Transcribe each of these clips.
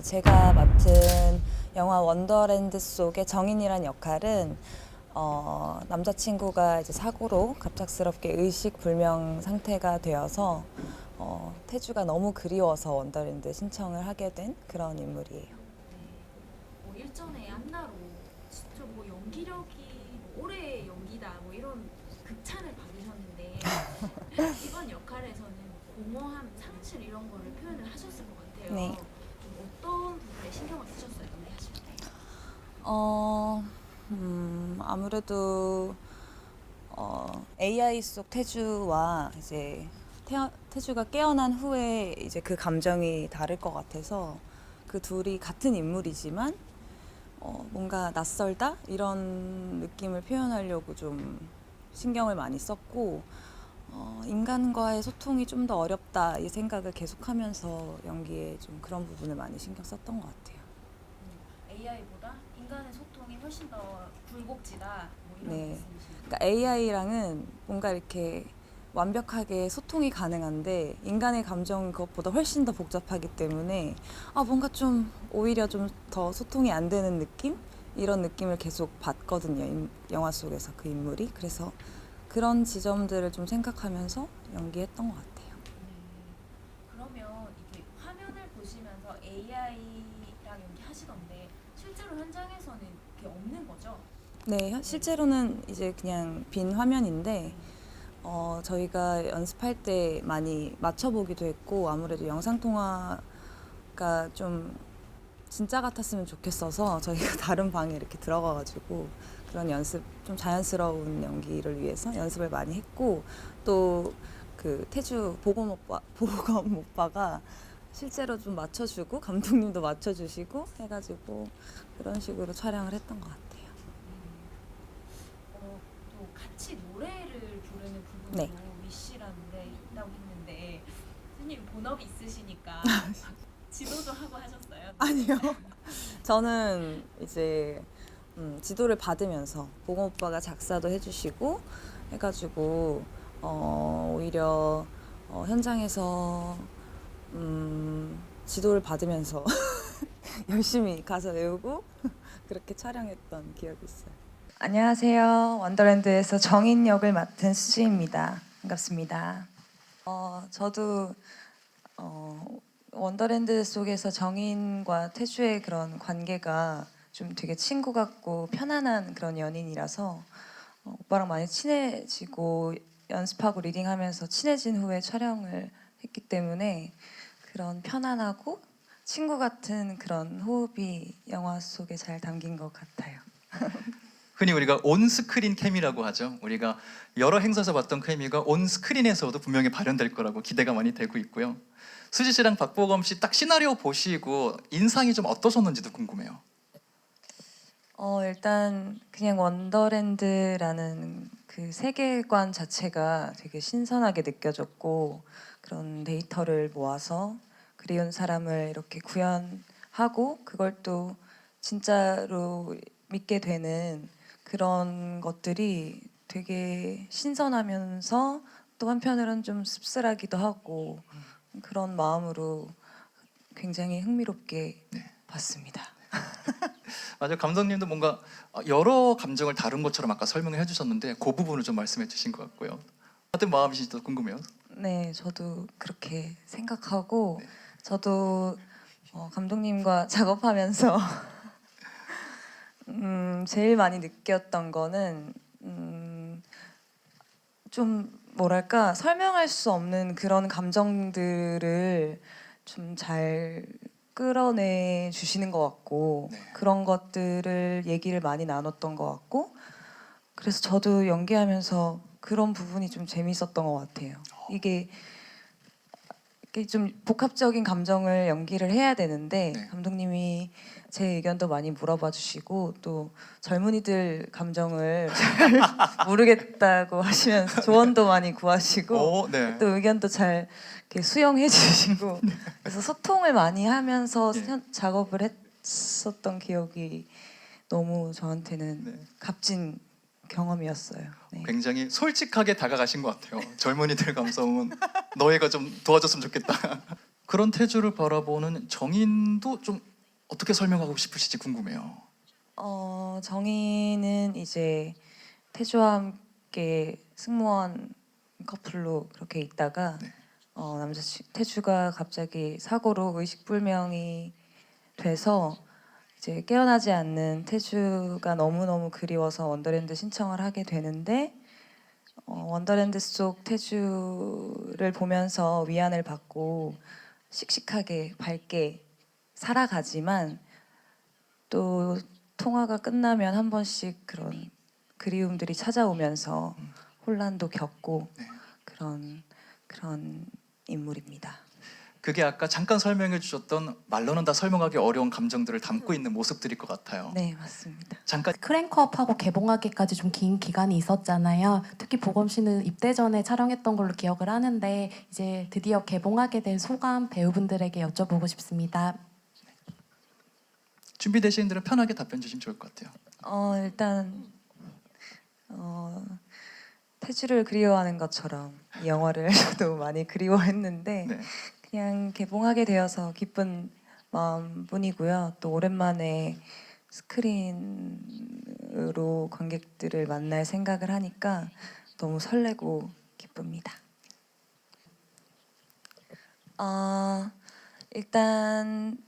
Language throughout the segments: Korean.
제가 맡은 영화 원더랜드 속의 정인이란 역할은 남자친구가 이제 사고로 갑작스럽게 의식불명 상태가 되어서 태주가 너무 그리워서 원더랜드 신청을 하게 된 그런 인물이에요. 뭐 일전에 안나로 진짜 뭐 연기력이 뭐 올해 연기다 뭐 이런 극찬을 받으셨는데 이번 역할에서는 공허함, 상실 이런 거를 표현을 하셨을 것 같아요. 네. 좀 어떤 부분에 신경을 쓰셨어요, 연기하실 때? 아무래도 AI 속 태주와 이제 태주가 깨어난 후에 이제 그 감정이 다를 것 같아서 그 둘이 같은 인물이지만 뭔가 낯설다 이런 느낌을 표현하려고 좀 신경을 많이 썼고 인간과의 소통이 좀 더 어렵다 이 생각을 계속하면서 연기에 좀 그런 부분을 많이 신경 썼던 것 같아요. AI보다 인간의 소통이 훨씬 더 굴곡지다 뭐 이런 네. 말씀이신가요? 그러니까 AI랑은 뭔가 이렇게 완벽하게 소통이 가능한데 인간의 감정은 그것보다 훨씬 더 복잡하기 때문에 뭔가 좀 오히려 좀 더 소통이 안 되는 느낌? 이런 느낌을 계속 받거든요. 영화 속에서 그 인물이. 그래서 그런 지점들을 좀 생각하면서 연기했던 것 같아요. 그러면 이게 화면을 보시면서 AI랑 연기하시던데 실제로 현장에서는 그게 없는 거죠? 네, 실제로는 이제 그냥 빈 화면인데 저희가 연습할 때 많이 맞춰보기도 했고 아무래도 영상통화가 좀 진짜 같았으면 좋겠어서 저희가 다른 방에 이렇게 들어가가지고 그런 연습, 좀 자연스러운 연기를 위해서 연습을 많이 했고 또 그 태주 보검 오빠가 실제로 좀 맞춰주고 감독님도 맞춰주시고 해가지고 그런 식으로 촬영을 했던 것 같아요. 또 같이 노래를 부르는 부분도 네. 위시라는 노래 있다고 했는데 선생님 본업이 있으시니까 지도도 하고 하셨어요? 아니요. 저는 이제 지도를 받으면서 보검 오빠가 작사도 해주시고 해가지고 오히려 현장에서 지도를 받으면서 열심히 가서 외우고 그렇게 촬영했던 기억이 있어요. 안녕하세요. 원더랜드에서 정인 역을 맡은 수지입니다. 반갑습니다. 저도 원더랜드 속에서 정인과 태주의 그런 관계가 좀 되게 친구 같고 편안한 그런 연인이라서 오빠랑 많이 친해지고 연습하고 리딩하면서 친해진 후에 촬영을 했기 때문에 그런 편안하고 친구 같은 그런 호흡이 영화 속에 잘 담긴 것 같아요. 흔히 우리가 온스크린 케미라고 하죠. 우리가 여러 행사에서 봤던 케미가 온스크린에서도 분명히 발현될 거라고 기대가 많이 되고 있고요. 수지 씨랑 박보검 씨 딱 시나리오 보시고 인상이 좀 어떠셨는지도 궁금해요. 일단 그냥 원더랜드라는 그 세계관 자체가 되게 신선하게 느껴졌고 그런 데이터를 모아서 그리운 사람을 이렇게 구현하고 그걸 또 진짜로 믿게 되는 그런 것들이 되게 신선하면서 또 한편으로는 좀 씁쓸하기도 하고 그런 마음으로 굉장히 흥미롭게 봤습니다. 맞아요. 감독님도 뭔가 여러 감정을 다룬 것처럼 아까 설명을 해주셨는데 그 부분을 좀 말씀해 주신 것 같고요. 어떤 마음이신지도 궁금해요. 네, 저도 그렇게 생각하고 네. 저도 감독님과 작업하면서 제일 많이 느꼈던 거는 좀 뭐랄까 설명할 수 없는 그런 감정들을 좀 잘 끌어내 주시는 것 같고 네. 그런 것들을 얘기를 많이 나눴던 것 같고 그래서 저도 연기하면서 그런 부분이 좀 재밌었던 것 같아요. 이게 좀 복합적인 감정을 연기를 해야 되는데 네. 감독님이 제 의견도 많이 물어봐 주시고 또 젊은이들 감정을 잘 모르겠다고 하시면서 조언도 많이 구하시고 네. 또 의견도 잘 이렇게 수용해 주시고 그래서 소통을 많이 하면서 예. 작업을 했었던 기억이 너무 저한테는 네. 값진 경험이었어요. 네. 굉장히 솔직하게 다가가신 것 같아요. 젊은이들 감성은 너희가 좀 도와줬으면 좋겠다. 그런 태주를 바라보는 정인도 좀 어떻게 설명하고 싶으실지 궁금해요. 정희는 이제 태주와 함께 승무원 커플로 그렇게 있다가 네. 태주가 갑자기 사고로 의식불명이 돼서 이제 깨어나지 않는 태주가 너무너무 그리워서 원더랜드 신청을 하게 되는데 원더랜드 속 태주를 보면서 위안을 받고 씩씩하게 밝게 살아가지만 또 통화가 끝나면 한 번씩 그런 그리움들이 찾아오면서 혼란도 겪고 네. 그런 인물입니다. 그게 아까 잠깐 설명해 주셨던 말로는 다 설명하기 어려운 감정들을 담고 있는 모습들일 것 같아요. 네, 맞습니다. 잠깐 크랭크업하고 개봉하기까지 좀 긴 기간이 있었잖아요. 특히 보검 씨는 입대 전에 촬영했던 걸로 기억을 하는데 이제 드디어 개봉하게 된 소감 배우분들에게 여쭤보고 싶습니다. 준비되신 분들은 편하게 답변 주시면 좋을 것 같아요. 일단 태주를 그리워하는 것처럼 이 영화를 저도 많이 그리워했는데 네. 그냥 개봉하게 되어서 기쁜 마음뿐이고요. 또 오랜만에 스크린으로 관객들을 만날 생각을 하니까 너무 설레고 기쁩니다. 일단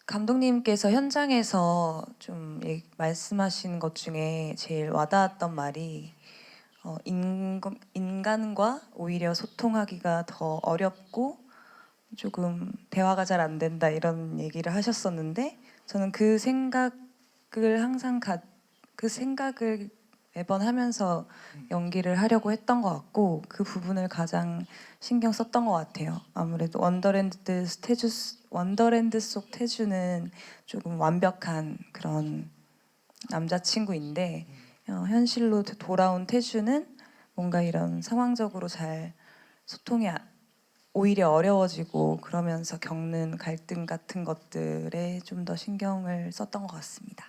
감독님께서 현장에서 좀 말씀하신 것 중에 제일 와닿았던 말이 인간과 오히려 소통하기가 더 어렵고 조금 대화가 잘 안 된다 이런 얘기를 하셨었는데 저는 그 생각을 매번 하면서 연기를 하려고 했던 것 같고 그 부분을 가장 신경 썼던 것 같아요. 아무래도 원더랜드 속 태주는 조금 완벽한 그런 남자친구인데 현실로 돌아온 태주는 뭔가 이런 상황적으로 잘 소통이 오히려 어려워지고 그러면서 겪는 갈등 같은 것들에 좀 더 신경을 썼던 것 같습니다.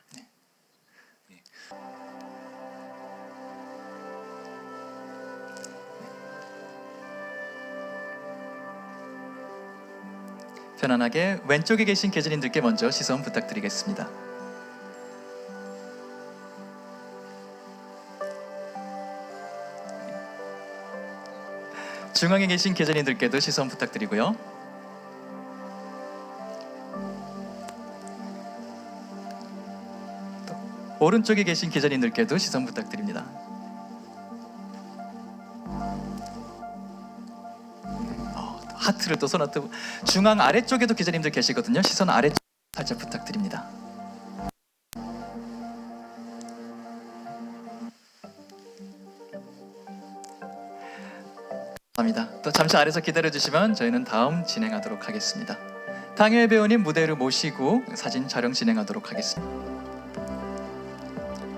편안하게 왼쪽에 계신 계절님들께 먼저 시선 부탁드리겠습니다. 중앙에 계신 계절님들께도 시선 부탁드리고요. 또 오른쪽에 계신 계절님들께도 시선 부탁드립니다. 하트를 또 손아트 중앙 아래쪽에도 기자님들 계시거든요. 시선 아래쪽 살짝 부탁드립니다. 감사합니다. 또 잠시 아래서 기다려 주시면 저희는 다음 진행하도록 하겠습니다. 당일 배우님 무대로 모시고 사진 촬영 진행하도록 하겠습니다.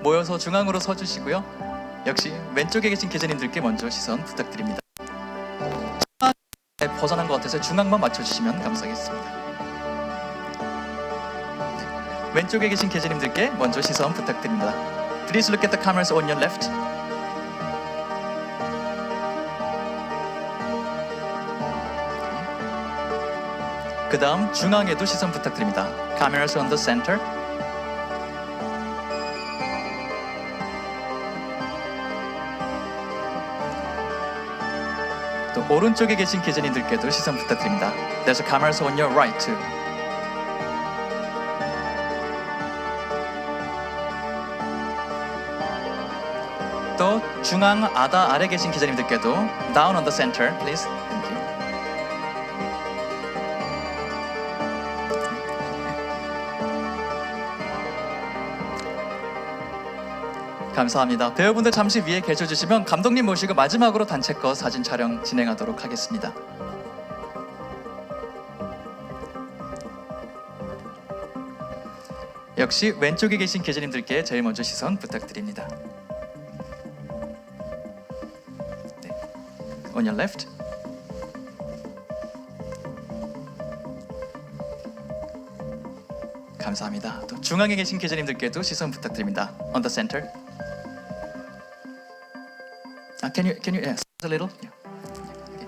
모여서 중앙으로 서 주시고요. 역시 왼쪽에 계신 기자님들께 먼저 시선 부탁드립니다. 벗어난 것 같아서 중앙만 맞춰주시면 감사하겠습니다. 네. 왼쪽에 계신 계절님들께 먼저 시선 부탁드립니다. Please look at the cameras on your left. 그 다음 중앙에도 시선 부탁드립니다. Cameras on the center. 또 오른쪽에 계신 기자님들께도 시선 부탁드립니다. There's a cameras on your right too. 또 중앙 아래 계신 기자님들께도 Down on the center, please. Thank you. 감사합니다. 배우분들 잠시 위에 계셔주시면 감독님 모시고 마지막으로 단체컷 사진 촬영 진행하도록 하겠습니다. 역시 왼쪽에 계신 계절님들께 제일 먼저 시선 부탁드립니다. 네. On your left. 감사합니다. 또 중앙에 계신 계절님들께도 시선 부탁드립니다. On the center. Can you yes, a little? Yeah. Okay.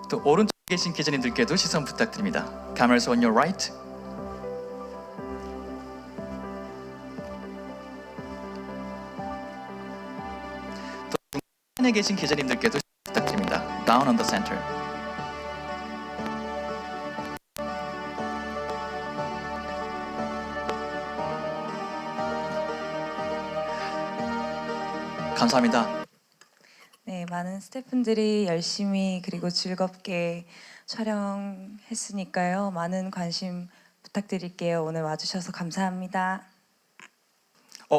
또 오른쪽에 계신 기자님들께도 시선 부탁드립니다. Cameras on your right. 또 중간에 계신 기자님들께도 시선 부탁드립니다. Down on the center. 감사합니다. 네, 많은 스태프분들이 열심히 그리고 즐겁게 촬영했으니까요. 많은 관심 부탁드릴게요. 오늘 와주셔서 감사합니다.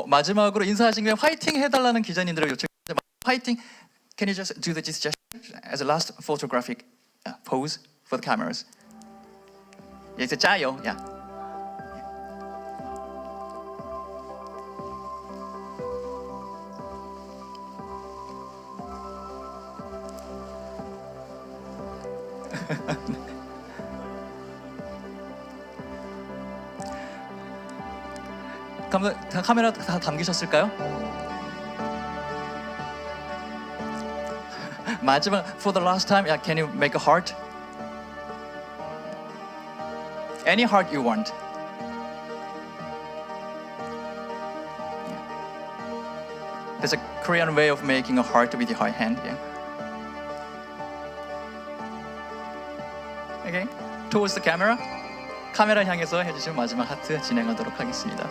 마지막으로 인사하신 김에 화이팅 해달라는 기자님들을 요청합니다. 화이팅. Can you just do this gesture as a last photographic pose for the cameras? 이제 짜요. 야. 카메라 다 담기셨을까요? 마지막 for the last time, yeah, can you make a heart? Any heart you want. There's a Korean way of making a heart with your hand. Yeah. Okay. Towards the camera. 카메라 향해서 해주시면 마지막 하트 진행하도록 하겠습니다.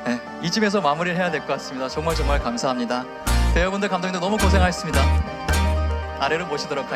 네, 이쯤에서 마무리를 해야 될 것 같습니다. 정말 감사합니다. 배우분들, 감독님들 너무 고생하셨습니다. 아래로 모시도록 하겠습니다.